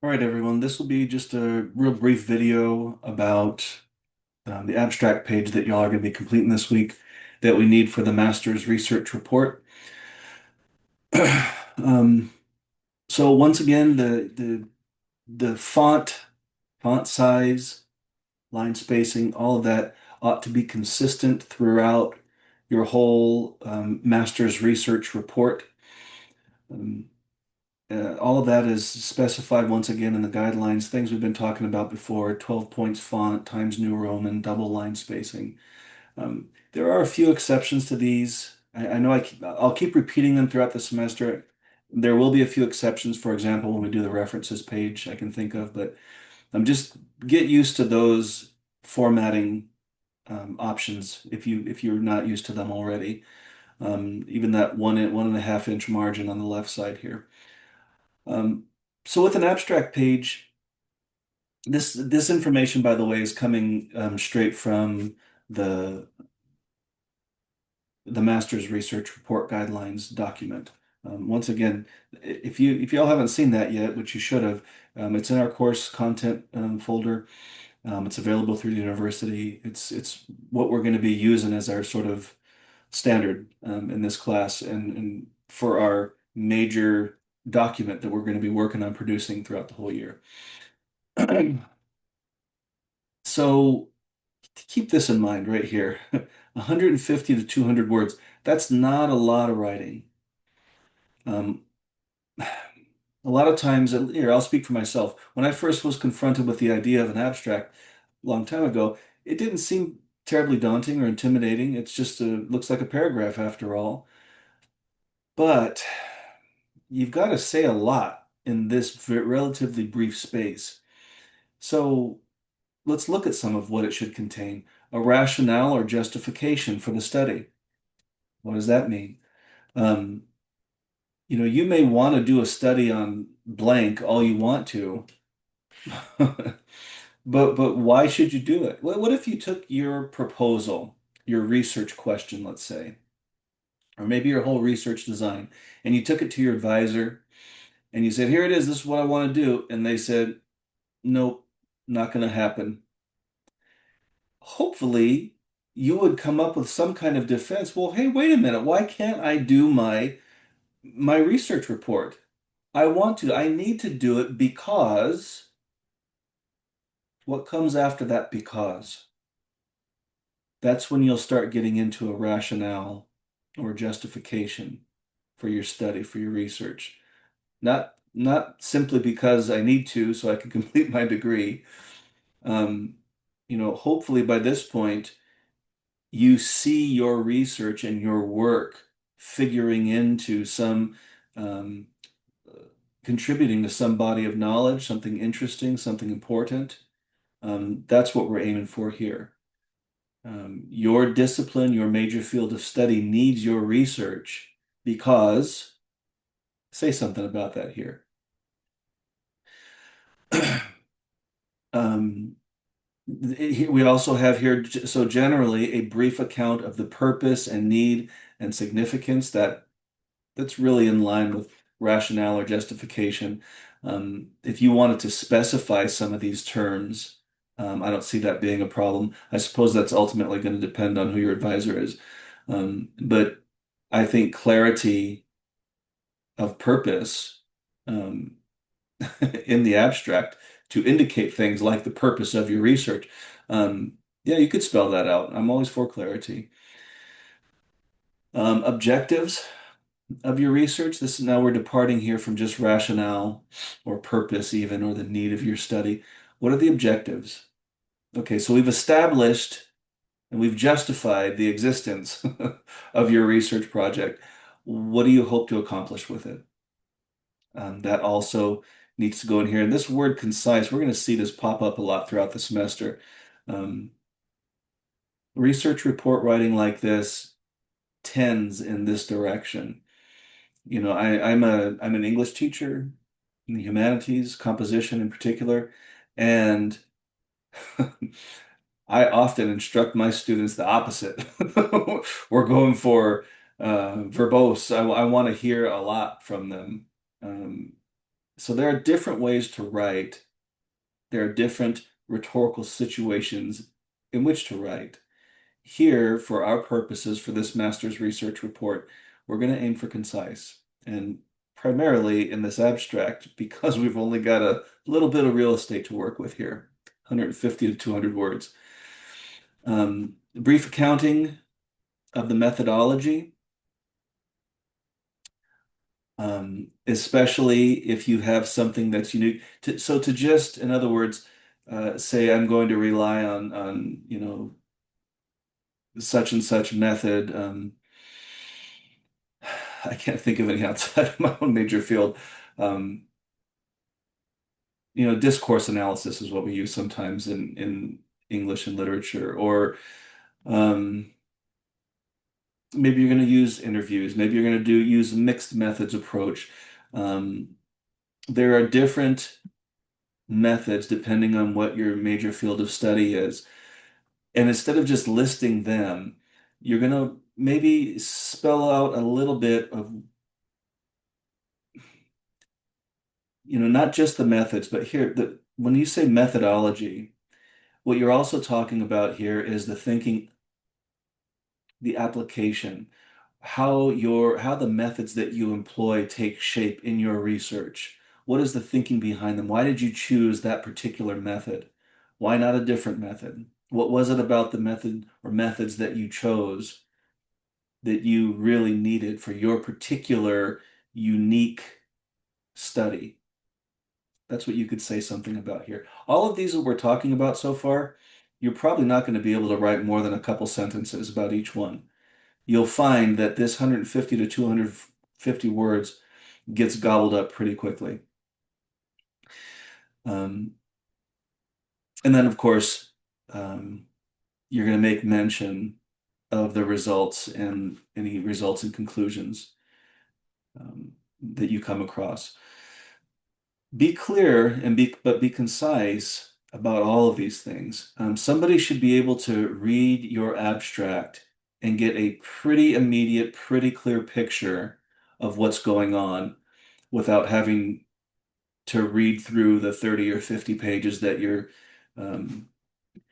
All right, everyone. This will be just a real brief video about the abstract page that y'all are going to be completing this week that we need for the master's research report. Um, so once again, the font size, line spacing, all of that ought to be consistent throughout your whole master's research report. Um, all of that is specified once again in the guidelines, things we've been talking about before, 12 points font, Times New Roman, double line spacing. There are a few exceptions to these. I know I'll keep repeating them throughout the semester. There will be a few exceptions, for example, when we do the references page I can think of, but just get used to those formatting options if you're not used to them already. Even that 1.5 inch margin on the left side here. Um, so with an abstract page, this information, by the way, is coming straight from the the master's research report guidelines document. Once again, if y'all haven't seen that yet, which you should have, it's in our course content folder. It's available through the university. It's what we're going to be using as our sort of standard in this class and for our major document that we're going to be working on producing throughout the whole year. So keep this in mind right here. 150 to 200 words. That's not a lot of writing. Um, a lot of times, here, I'll speak for myself. When I first was confronted with the idea of an abstract a long time ago, it didn't seem terribly daunting or intimidating. It's just looks like a paragraph after all. But you've got to say a lot in this relatively brief space. So let's look at some of what it should contain. A rationale or justification for the study. What does that mean? Um, you may want to do a study on blank all you want to, but why should you do it? What if you took your proposal, your research question, let's say, or maybe your whole research design, and you took it to your advisor and you said, "Here it is, this is what I want to do," and they said, "Nope, not going to happen." Hopefully, you would come up with some kind of defense. Well, hey, wait a minute, why can't I do my research report? I want to. I need to do it because what comes after that because? That's when you'll start getting into a rationale or justification for your study, for your research. Not simply because I need to so I can complete my degree. Um, hopefully by this point, you see your research and your work figuring into some um, contributing to some body of knowledge, something interesting, something important. That's what we're aiming for here. Your discipline, your major field of study needs your research because, say something about that here. Um, we also have here, so generally, a brief account of the purpose and need and significance that's really in line with rationale or justification. If you wanted to specify some of these terms, I don't see that being a problem. I suppose that's ultimately going to depend on who your advisor is. But I think clarity of purpose um, in the abstract to indicate things like the purpose of your research. Um, yeah, you could spell that out. I'm always for clarity. Objectives of your research. This now we're departing here from just rationale or purpose even or the need of your study. What are the objectives? Okay, so we've established and we've justified the existence of your research project. What do you hope to accomplish with it? That also needs to go in here. And this word concise, we're going to see this pop up a lot throughout the semester. Um, Research report writing like this tends in this direction. I'm an English teacher in the humanities, composition in particular, and I often instruct my students the opposite. We're going for verbose. I want to hear a lot from them. Um, So there are different ways to write. There are different rhetorical situations in which to write. Here, for our purposes, for this master's research report, we're going to aim for concise. And primarily in this abstract, because we've only got a little bit of real estate to work with here, 150 to 200 words. Brief accounting of the methodology, especially if you have something that's unique. So to just, in other words, say I'm going to rely on such and such method. I can't think of any outside of my own major field. Um, discourse analysis is what we use sometimes in English and literature, or um, maybe you're going to use interviews. Maybe you're going to use a mixed methods approach. Um, there are different methods depending on what your major field of study is. And instead of just listing them, you're going to maybe spell out a little bit of, not just the methods, but here, when you say methodology, what you're also talking about here is the thinking, the application, how the methods that you employ take shape in your research. What is the thinking behind them? Why did you choose that particular method? Why not a different method? What was it about the method or methods that you chose that you really needed for your particular unique study? That's what you could say something about here. All of these that we're talking about so far, you're probably not going to be able to write more than a couple sentences about each one. You'll find that this 150 to 250 words gets gobbled up pretty quickly. Um, and then, of course, um, you're going to make mention of the results and any results and conclusions that you come across. Be clear but be concise about all of these things. Somebody should be able to read your abstract and get a pretty immediate, pretty clear picture of what's going on without having to read through the 30 or 50 pages that um,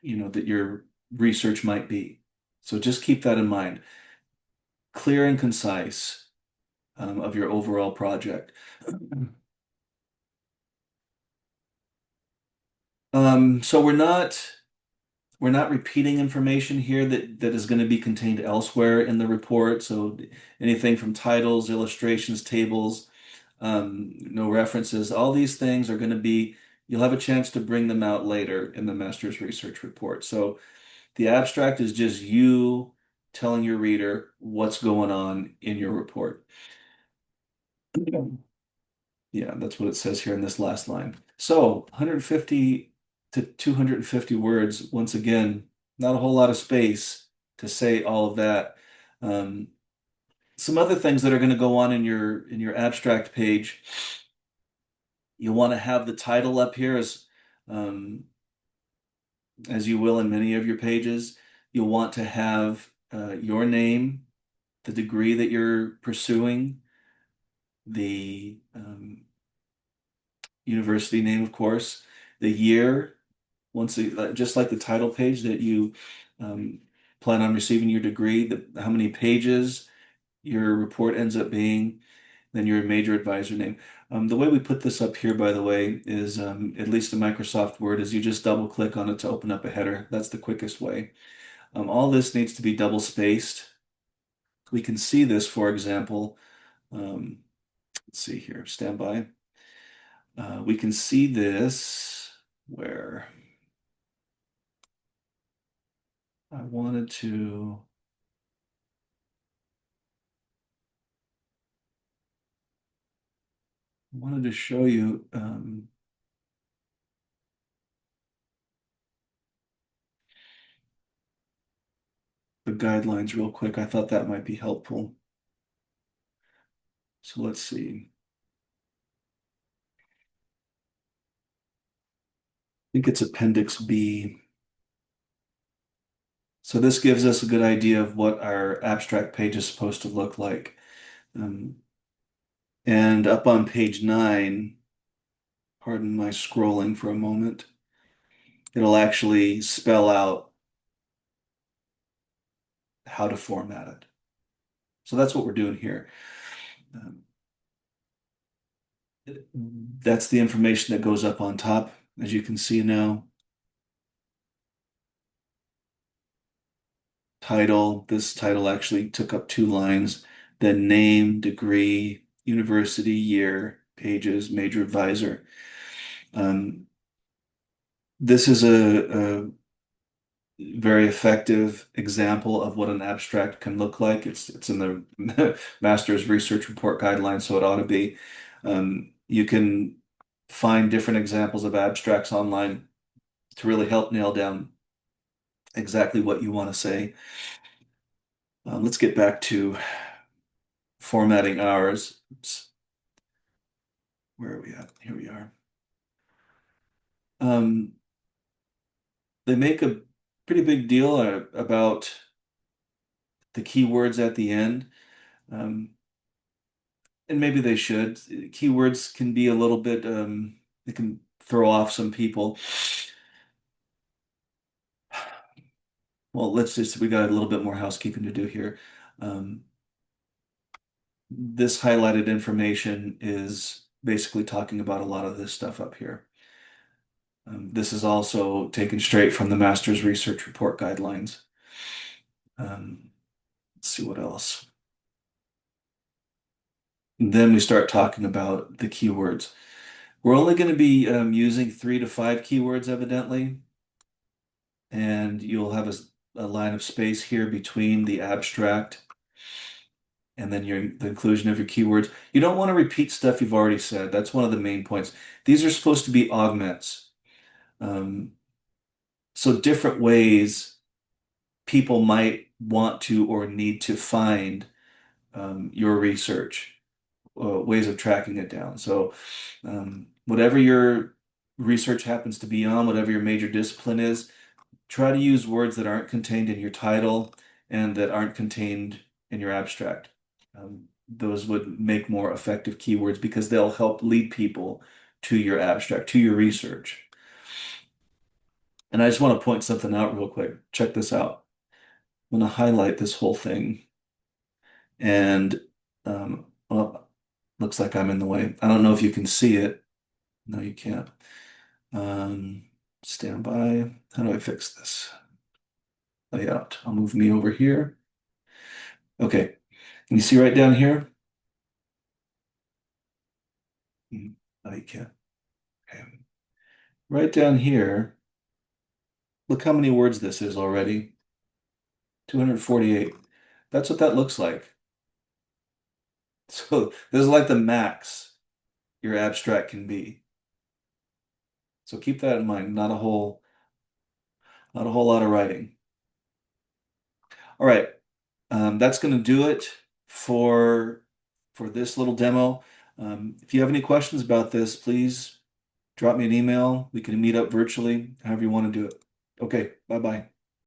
that your research might be. So just keep that in mind. Clear and concise of your overall project. So we're not repeating information here that is going to be contained elsewhere in the report. So anything from titles, illustrations, tables, no references, all these things are going to be, you'll have a chance to bring them out later in the master's research report. So the abstract is just you telling your reader what's going on in your report. Yeah, that's what it says here in this last line. So 150 to 250 words, once again, not a whole lot of space to say all of that. Um, some other things that are going to go on in your abstract page, you'll want to have the title up here as you will in many of your pages. You'll want to have your name, the degree that you're pursuing, the university name, of course, the year, just like the title page that you um, plan on receiving your degree, how many pages your report ends up being, then your major advisor name. The way we put this up here, by the way, is at least in Microsoft Word, is you just double click on it to open up a header. That's the quickest way. All this needs to be double spaced. We can see this, for example. Um, let's see here, stand by. We can see this where I wanted to show you the guidelines real quick. I thought that might be helpful. So let's see. I think it's Appendix B. So this gives us a good idea of what our abstract page is supposed to look like. And up on page 9, Pardon my scrolling for a moment. It'll actually spell out how to format it. So that's what we're doing here. Um, that's the information that goes up on top, as you can see now. Title, this title actually took up 2 lines. Then name, degree, university, year, pages, major advisor. Um, this is a very effective example of what an abstract can look like. It's in the master's research report guidelines, so it ought to be. You can find different examples of abstracts online to really help nail down exactly what you want to say. Let's get back to formatting ours. Oops. Where are we at? Here we are. Um, they make a pretty big deal about the keywords at the end. Um, and maybe they should. Keywords can be a little bit, they can throw off some people. Well, we got a little bit more housekeeping to do here. Um, this highlighted information is basically talking about a lot of this stuff up here. This is also taken straight from the Master's Research Report Guidelines. Let's see what else. And then we start talking about the keywords. We're only going to be using 3 to 5 keywords, evidently, and you'll have a line of space here between the abstract and then the inclusion of your keywords. You don't want to repeat stuff you've already said. That's one of the main points. These are supposed to be augments. Um, so different ways people might want to or need to find your research, ways of tracking it down. So whatever your research happens to be on, whatever your major discipline is, try to use words that aren't contained in your title and that aren't contained in your abstract. Those would make more effective keywords because they'll help lead people to your abstract, to your research. And I just want to point something out real quick. Check this out. I'm going to highlight this whole thing. And, well, looks like I'm in the way. I don't know if you can see it. No, you can't. Stand by. How do I fix this? Layout. I'll move me over here. Okay. Can you see right down here? No, you can't. Okay. Right down here, look how many words this is already. 248. That's what that looks like. So this is like the max your abstract can be. So keep that in mind. Not a whole lot of writing. All right. That's going to do it for this little demo. If you have any questions about this, please drop me an email. We can meet up virtually, however you want to do it. Okay, bye-bye.